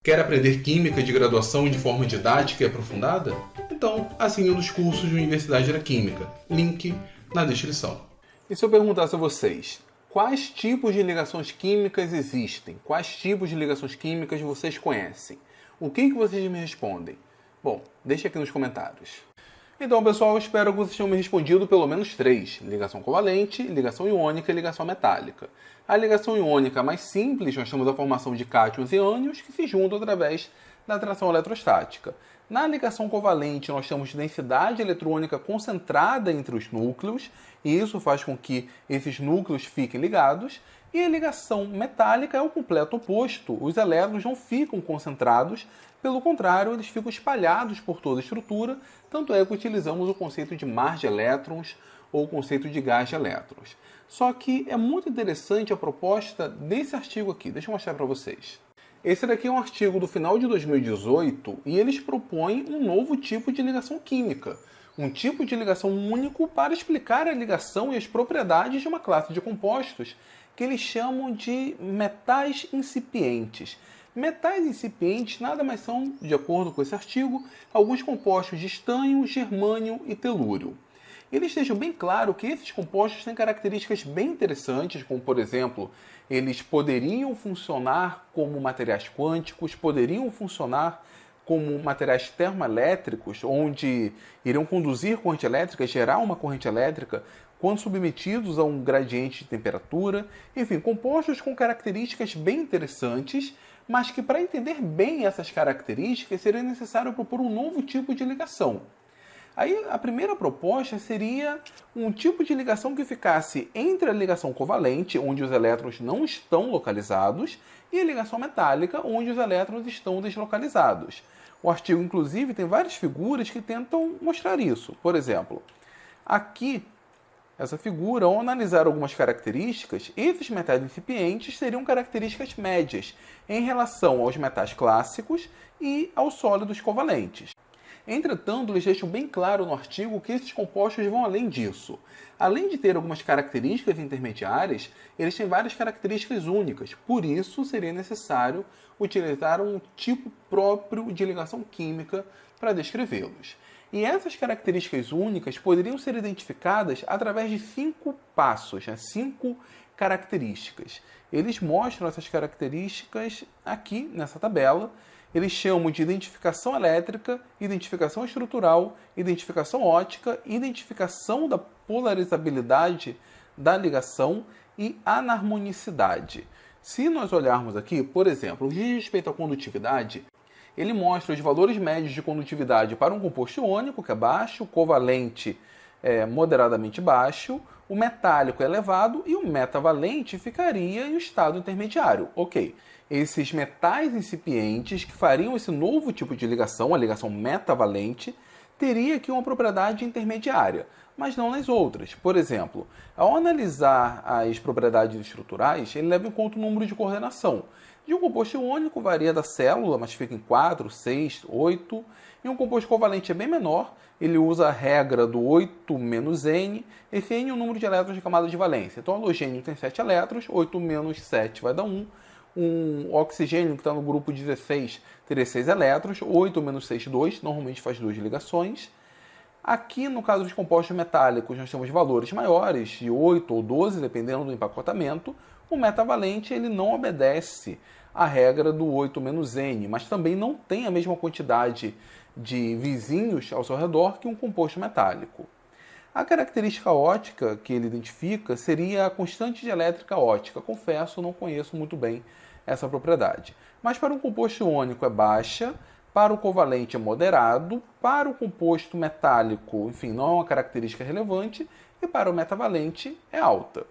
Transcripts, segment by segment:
Quer aprender Química de graduação de forma didática e aprofundada? Então, assine um dos cursos de Universidade da Química. Link na descrição. E se eu perguntasse a vocês, quais tipos de ligações químicas existem? Quais tipos de ligações químicas vocês conhecem? O que vocês me respondem? Bom, deixe aqui nos comentários. Então, pessoal, eu espero que vocês tenham me respondido pelo menos 3. Ligação covalente, ligação iônica e ligação metálica. A ligação iônica mais simples, nós temos a formação de cátions e ânions que se juntam através da atração eletrostática. Na ligação covalente, nós temos densidade eletrônica concentrada entre os núcleos, e isso faz com que esses núcleos fiquem ligados. E a ligação metálica é o completo oposto. Os elétrons não ficam concentrados, pelo contrário, eles ficam espalhados por toda a estrutura, tanto é que utilizamos o conceito de mar de elétrons ou o conceito de gás de elétrons. Só que é muito interessante a proposta desse artigo aqui. Deixa eu mostrar para vocês. Esse daqui é um artigo do final de 2018 e eles propõem um novo tipo de ligação química. Um tipo de ligação único para explicar a ligação e as propriedades de uma classe de compostos que eles chamam de metais incipientes. Metais incipientes nada mais são, de acordo com esse artigo, alguns compostos de estanho, germânio e telúrio. Eles deixam bem claro que esses compostos têm características bem interessantes, como, por exemplo, eles poderiam funcionar como materiais quânticos, poderiam funcionar como materiais termoelétricos, onde iriam conduzir corrente elétrica, gerar uma corrente elétrica, quando submetidos a um gradiente de temperatura. Enfim, compostos com características bem interessantes, mas que para entender bem essas características seria necessário propor um novo tipo de ligação. Aí a primeira proposta seria um tipo de ligação que ficasse entre a ligação covalente, onde os elétrons não estão localizados, e a ligação metálica, onde os elétrons estão deslocalizados. O artigo, inclusive, tem várias figuras que tentam mostrar isso. Por exemplo, aqui, essa figura, ao analisar algumas características, esses metais incipientes teriam características médias em relação aos metais clássicos e aos sólidos covalentes. Entretanto, eles deixam bem claro no artigo que esses compostos vão além disso. Além de ter algumas características intermediárias, eles têm várias características únicas. Por isso, seria necessário utilizar um tipo próprio de ligação química para descrevê-los. E essas características únicas poderiam ser identificadas através de 5 passos, 5 características. Eles mostram essas características aqui nessa tabela. Eles chamam de identificação elétrica, identificação estrutural, identificação óptica, identificação da polarizabilidade da ligação e anarmonicidade. Se nós olharmos aqui, por exemplo, diz respeito à condutividade, ele mostra os valores médios de condutividade para um composto iônico, que é baixo, covalente é moderadamente baixo, o metálico é elevado e o metavalente ficaria em estado intermediário. Ok, esses metais incipientes que fariam esse novo tipo de ligação, a ligação metavalente, teria aqui uma propriedade intermediária, mas não nas outras. Por exemplo, ao analisar as propriedades estruturais, ele leva em conta o número de coordenação. De um composto iônico varia da célula, mas fica em 4, 6, 8. E um composto covalente é bem menor, ele usa a regra do 8 menos N. Esse N é o número de elétrons de camada de valência. Então, o halogênio tem 7 elétrons, 8 menos 7 vai dar 1. Um oxigênio que está no grupo 16 teria 6 elétrons, 8 menos 6, 2, normalmente faz 2 ligações. Aqui, no caso dos compostos metálicos, nós temos valores maiores, de 8 ou 12, dependendo do empacotamento. O metavalente ele não obedece à regra do 8 menos N, mas também não tem a mesma quantidade de vizinhos ao seu redor que um composto metálico. A característica óptica que ele identifica seria a constante dielétrica óptica. Confesso, não conheço muito bem essa propriedade. Mas para um composto iônico é baixa, para o covalente é moderado, para o composto metálico, enfim, não é uma característica relevante, e para o metavalente é alta.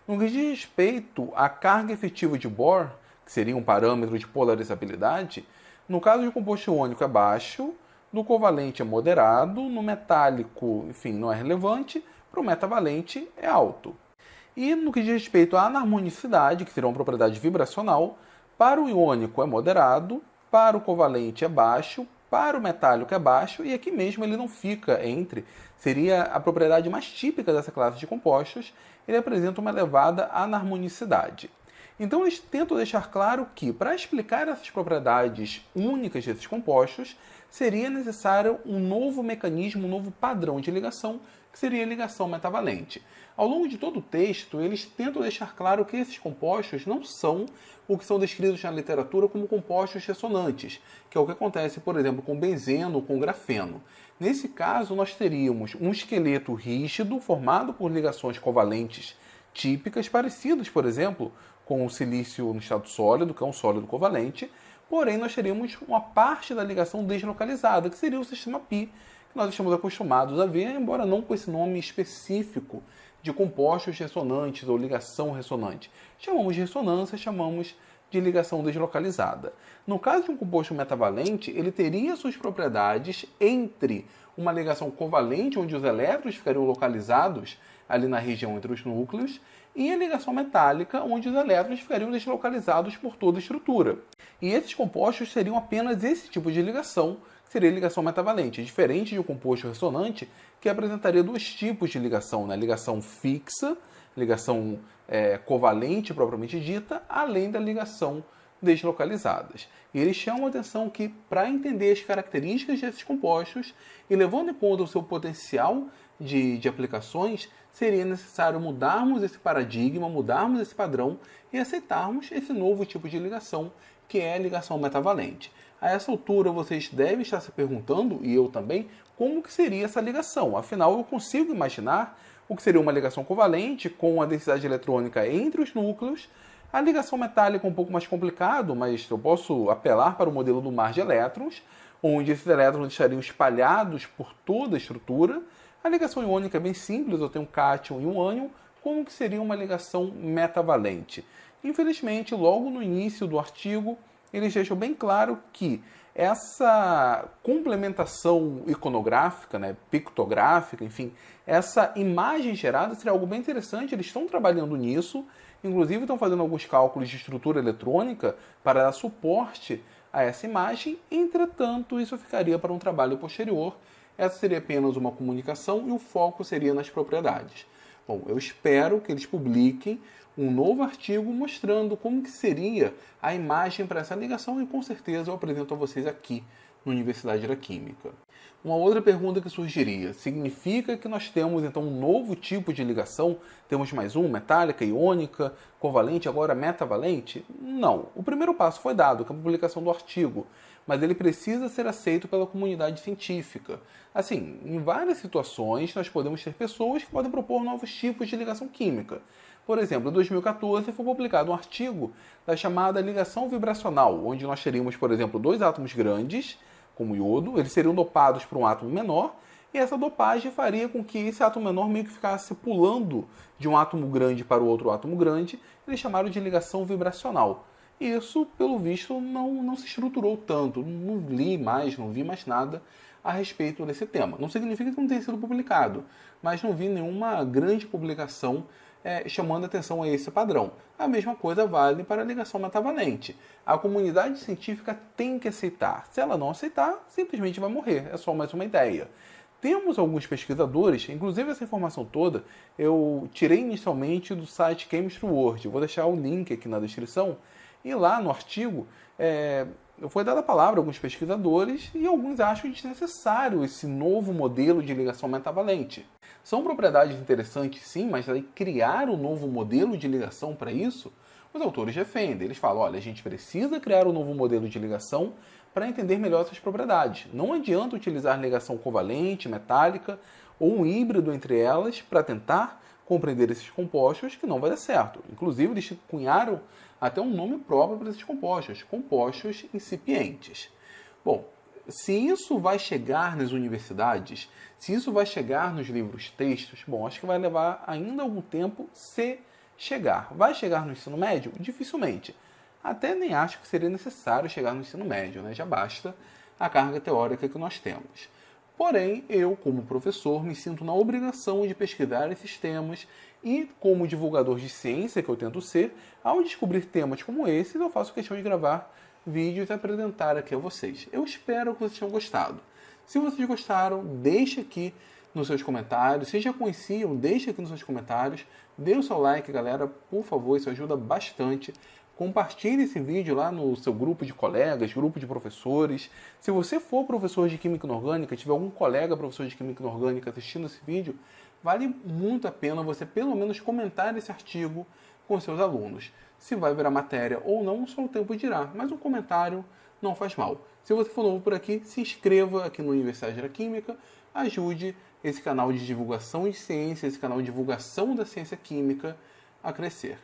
No que diz respeito à carga efetiva de Bohr, que seria um parâmetro de polarizabilidade, no caso de composto iônico é baixo, no covalente é moderado, no metálico, enfim, não é relevante, para o metavalente é alto. E no que diz respeito à anarmonicidade, que seria uma propriedade vibracional, para o iônico é moderado, para o covalente é baixo, para o metálico é baixo, e aqui mesmo ele não fica entre, seria a propriedade mais típica dessa classe de compostos, ele apresenta uma elevada anarmonicidade. Então eles tentam deixar claro que, para explicar essas propriedades únicas desses compostos, seria necessário um novo mecanismo, um novo padrão de ligação, que seria a ligação metavalente. Ao longo de todo o texto, eles tentam deixar claro que esses compostos não são o que são descritos na literatura como compostos ressonantes, que é o que acontece, por exemplo, com benzeno ou com grafeno. Nesse caso, nós teríamos um esqueleto rígido formado por ligações covalentes típicas, parecidas, por exemplo, com o silício no estado sólido, que é um sólido covalente, porém nós teríamos uma parte da ligação deslocalizada, que seria o sistema π, que nós estamos acostumados a ver, embora não com esse nome específico de compostos ressonantes ou ligação ressonante. Chamamos de ressonância, chamamos de ligação deslocalizada. No caso de um composto metavalente, ele teria suas propriedades entre uma ligação covalente, onde os elétrons ficariam localizados ali na região entre os núcleos, e a ligação metálica, onde os elétrons ficariam deslocalizados por toda a estrutura. E esses compostos seriam apenas esse tipo de ligação, que seria a ligação metavalente, diferente de um composto ressonante, que apresentaria dois tipos de ligação, né? Ligação fixa, ligação covalente propriamente dita, além da ligação deslocalizadas. E eles chamam a atenção que, para entender as características desses compostos e levando em conta o seu potencial de aplicações, seria necessário mudarmos esse paradigma, mudarmos esse padrão e aceitarmos esse novo tipo de ligação, que é a ligação metavalente. A essa altura, vocês devem estar se perguntando, e eu também, como que seria essa ligação. Afinal, eu consigo imaginar o que seria uma ligação covalente com a densidade eletrônica entre os núcleos. A ligação metálica é um pouco mais complicado, mas eu posso apelar para o modelo do mar de elétrons, onde esses elétrons estariam espalhados por toda a estrutura. A ligação iônica é bem simples, eu tenho um cátion e um ânion. Como que seria uma ligação metavalente? Infelizmente, logo no início do artigo, eles deixam bem claro que essa complementação iconográfica, né, pictográfica, enfim, essa imagem gerada seria algo bem interessante. Eles estão trabalhando nisso, inclusive estão fazendo alguns cálculos de estrutura eletrônica para dar suporte a essa imagem. Entretanto, isso ficaria para um trabalho posterior. Essa seria apenas uma comunicação e o foco seria nas propriedades. Bom, eu espero que eles publiquem um novo artigo mostrando como que seria a imagem para essa ligação e com certeza eu apresento a vocês aqui na Universidade da Química. Uma outra pergunta que surgiria: significa que nós temos então um novo tipo de ligação? Temos mais um, metálica, iônica, covalente, agora metavalente? Não. O primeiro passo foi dado, que é a publicação do artigo, mas ele precisa ser aceito pela comunidade científica. Assim, em várias situações nós podemos ter pessoas que podem propor novos tipos de ligação química. Por exemplo, em 2014 foi publicado um artigo da chamada ligação vibracional, onde nós teríamos, por exemplo, dois átomos grandes, como iodo, eles seriam dopados por um átomo menor, e essa dopagem faria com que esse átomo menor meio que ficasse pulando de um átomo grande para o outro átomo grande. Eles chamaram de ligação vibracional. E isso, pelo visto, não se estruturou tanto. Não li mais, não vi mais nada a respeito desse tema. Não significa que não tenha sido publicado, mas não vi nenhuma grande publicação chamando atenção a esse padrão. A mesma coisa vale para a ligação metavalente. A comunidade científica tem que aceitar. Se ela não aceitar, simplesmente vai morrer. É só mais uma ideia. Temos alguns pesquisadores, inclusive essa informação toda eu tirei inicialmente do site Chemistry World. Eu vou deixar o link aqui na descrição. E lá no artigo foi dada a palavra a alguns pesquisadores e alguns acham desnecessário esse novo modelo de ligação metavalente. São propriedades interessantes sim, mas aí criar um novo modelo de ligação para isso, os autores defendem. Eles falam, olha, a gente precisa criar um novo modelo de ligação para entender melhor essas propriedades. Não adianta utilizar ligação covalente, metálica ou um híbrido entre elas para tentar compreender esses compostos, que não vai dar certo. Inclusive, eles cunharam até um nome próprio para esses compostos, compostos incipientes. Bom, se isso vai chegar nas universidades, se isso vai chegar nos livros textos, bom, acho que vai levar ainda algum tempo se chegar. Vai chegar no ensino médio? Dificilmente. Até nem acho que seria necessário chegar no ensino médio, né? Já basta a carga teórica que nós temos. Porém, eu, como professor, me sinto na obrigação de pesquisar esses temas e, como divulgador de ciência que eu tento ser, ao descobrir temas como esses, eu faço questão de gravar vídeos e apresentar aqui a vocês. Eu espero que vocês tenham gostado. Se vocês gostaram, deixe aqui nos seus comentários. Se já conheciam, deixe aqui nos seus comentários. Dê o seu like, galera, por favor, isso ajuda bastante. Compartilhe esse vídeo lá no seu grupo de colegas, grupo de professores. Se você for professor de Química Inorgânica, tiver algum colega professor de Química Inorgânica assistindo esse vídeo, vale muito a pena você pelo menos comentar esse artigo com seus alunos. Se vai virar matéria ou não, só o tempo dirá, mas um comentário não faz mal. Se você for novo por aqui, se inscreva aqui no Universidade da Química, ajude esse canal de divulgação de ciência, esse canal de divulgação da ciência química a crescer.